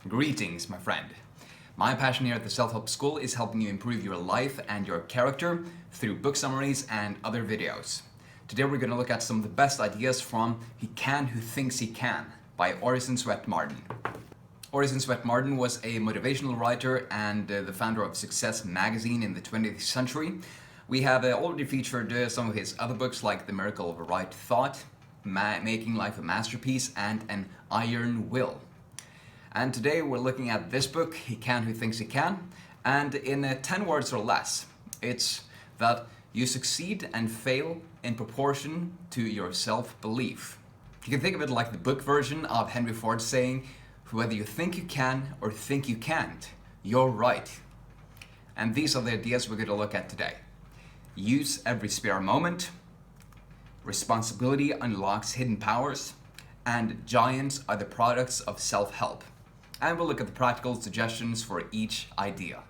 Greetings, my friend. My passion here at the Self-Help School is helping you improve your life and your character through book summaries and other videos. Today we're going to look at some of the best ideas from He Can Who Thinks He Can by Orison Swett Marden. Orison Swett Marden was a motivational writer and the founder of Success magazine in the 20th century. We have already featured some of his other books like The Miracle of a Right Thought, Making Life a Masterpiece, and An Iron Will. And today we're looking at this book, He Can Who Thinks He Can, and in 10 words or less, it's that you succeed and fail in proportion to your self-belief. You can think of it like the book version of Henry Ford's saying, whether you think you can or think you can't, you're right. And these are the ideas we're going to look at today. Use every spare moment, responsibility unlocks hidden powers, and giants are the products of self-help. And we'll look at the practical suggestions for each idea.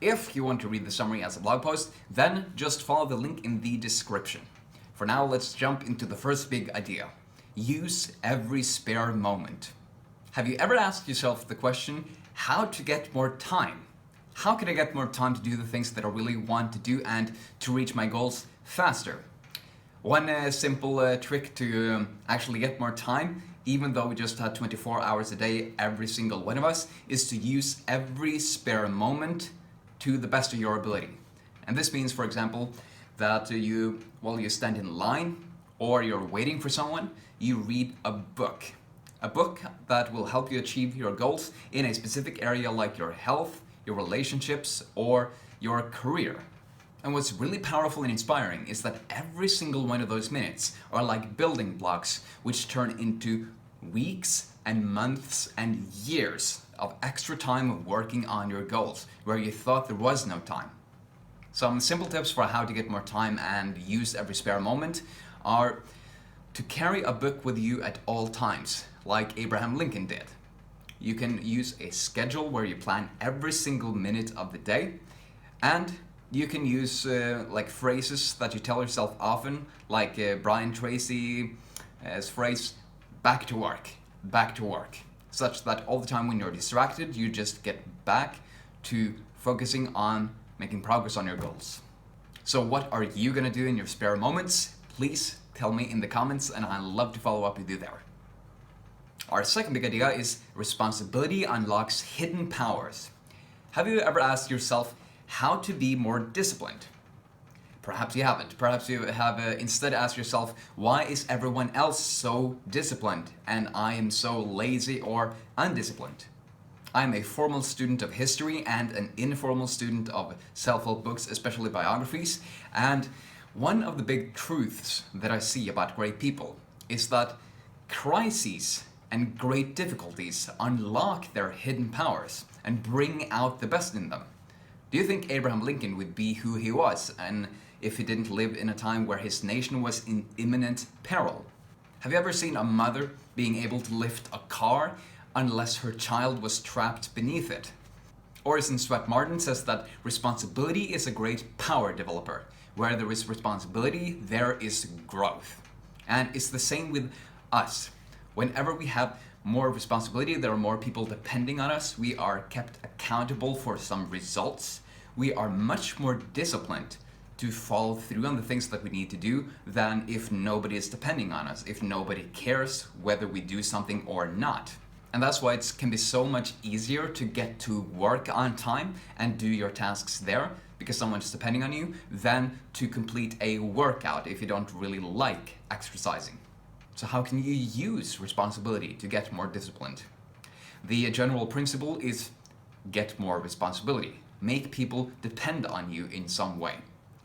If you want to read the summary as a blog post, then just follow the link in the description. For now, let's jump into the first big idea. Use every spare moment. Have you ever asked yourself the question, how to get more time? How can I get more time to do the things that I really want to do and to reach my goals faster? One simple trick to actually get more time, even though we just had 24 hours a day, every single one of us, is to use every spare moment to the best of your ability. And this means, for example, that while you stand in line or you're waiting for someone, you read a book. A book that will help you achieve your goals in a specific area like your health, your relationships, or your career. And what's really powerful and inspiring is that every single one of those minutes are like building blocks which turn into weeks and months and years of extra time working on your goals where you thought there was no time. Some simple tips for how to get more time and use every spare moment are to carry a book with you at all times, like Abraham Lincoln did. You can use a schedule where you plan every single minute of the day, and you can use like phrases that you tell yourself often, like Brian Tracy's phrase, back to work, such that all the time when you're distracted, you just get back to focusing on making progress on your goals. So what are you gonna do in your spare moments? Please tell me in the comments, and I'd love to follow up with you there. Our second big idea is responsibility unlocks hidden powers. Have you ever asked yourself how to be more disciplined? Perhaps you haven't. Perhaps you have instead asked yourself, why is everyone else so disciplined and I am so lazy or undisciplined? I'm a formal student of history and an informal student of self-help books, especially biographies, and one of the big truths that I see about great people is that crises and great difficulties unlock their hidden powers and bring out the best in them. Do you think Abraham Lincoln would be who he was and if he didn't live in a time where his nation was in imminent peril? Have you ever seen a mother being able to lift a car unless her child was trapped beneath it? Orison Swett Marden says that responsibility is a great power developer. Where there is responsibility, there is growth. And it's the same with us. Whenever we have more responsibility, there are more people depending on us, we are kept accountable for some results, we are much more disciplined to follow through on the things that we need to do than if nobody is depending on us, if nobody cares whether we do something or not. And that's why it can be so much easier to get to work on time and do your tasks there because someone's depending on you than to complete a workout if you don't really like exercising. So how can you use responsibility to get more disciplined? The general principle is get more responsibility. Make people depend on you in some way.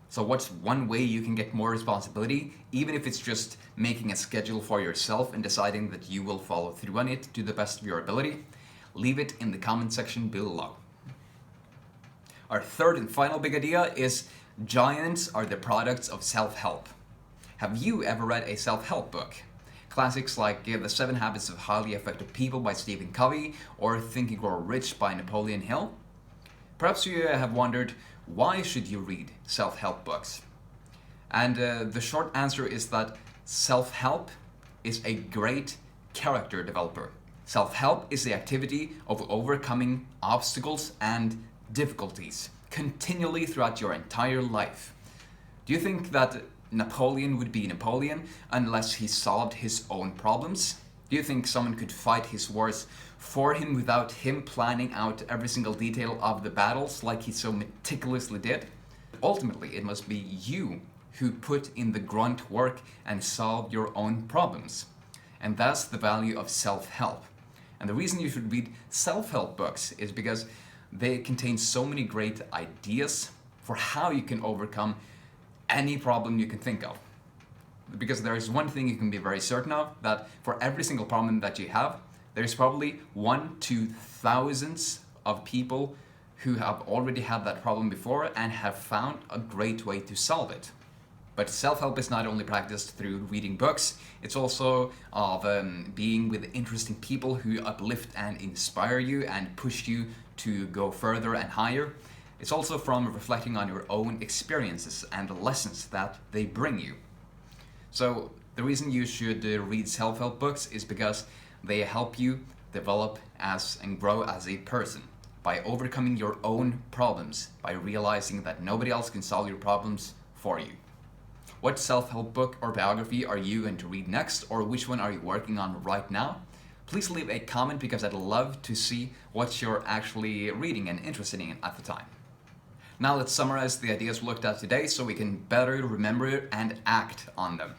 So what's one way you can get more responsibility, even if it's just making a schedule for yourself and deciding that you will follow through on it to the best of your ability? Leave it in the comment section below. Our third and final big idea is giants are the products of self-help. Have you ever read a self-help book? Classics like The 7 Habits of Highly Effective People by Stephen Covey or Think and Grow Rich by Napoleon Hill? Perhaps you have wondered, why should you read self-help books? And the short answer is that self-help is a great character developer. Self-help is the activity of overcoming obstacles and difficulties continually throughout your entire life. Do you think that Napoleon would be Napoleon unless he solved his own problems? Do you think someone could fight his wars for him without him planning out every single detail of the battles like he so meticulously did? Ultimately, it must be you who put in the grunt work and solve your own problems. And that's the value of self-help. And the reason you should read self-help books is because they contain so many great ideas for how you can overcome any problem you can think of. Because there is one thing you can be very certain of, that for every single problem that you have, there's probably 1 to thousands of people who have already had that problem before and have found a great way to solve it. But self-help is not only practiced through reading books, it's also of being with interesting people who uplift and inspire you and push you to go further and higher. It's also from reflecting on your own experiences and the lessons that they bring you. So the reason you should read self-help books is because they help you develop as and grow as a person by overcoming your own problems, by realizing that nobody else can solve your problems for you. What self-help book or biography are you going to read next, or which one are you working on right now? Please leave a comment because I'd love to see what you're actually reading and interested in at the time. Now let's summarize the ideas we looked at today so we can better remember and act on them.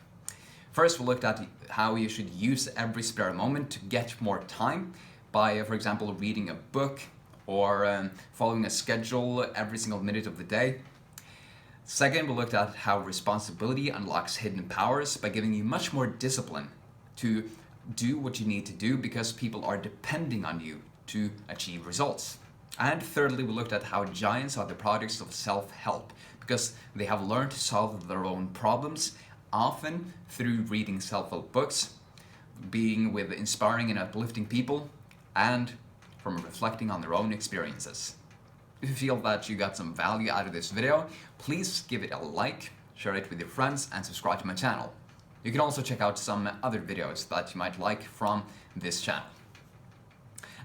First, we looked at how you should use every spare moment to get more time by, for example, reading a book or following a schedule every single minute of the day. Second, we looked at how responsibility unlocks hidden powers by giving you much more discipline to do what you need to do because people are depending on you to achieve results. And thirdly, we looked at how giants are the products of self-help because they have learned to solve their own problems, often through reading self-help books, being with inspiring and uplifting people, and from reflecting on their own experiences. If you feel that you got some value out of this video, please give it a like, share it with your friends, and subscribe to my channel. You can also check out some other videos that you might like from this channel.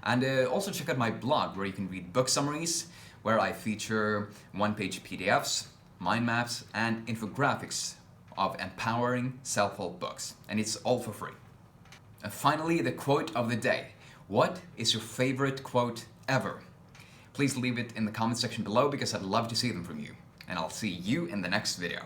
And also check out my blog where you can read book summaries, where I feature one-page PDFs, mind maps, and infographics of empowering self-help books. And it's all for free. And finally, the quote of the day. What is your favorite quote ever? Please leave it in the comment section below because I'd love to see them from you. And I'll see you in the next video.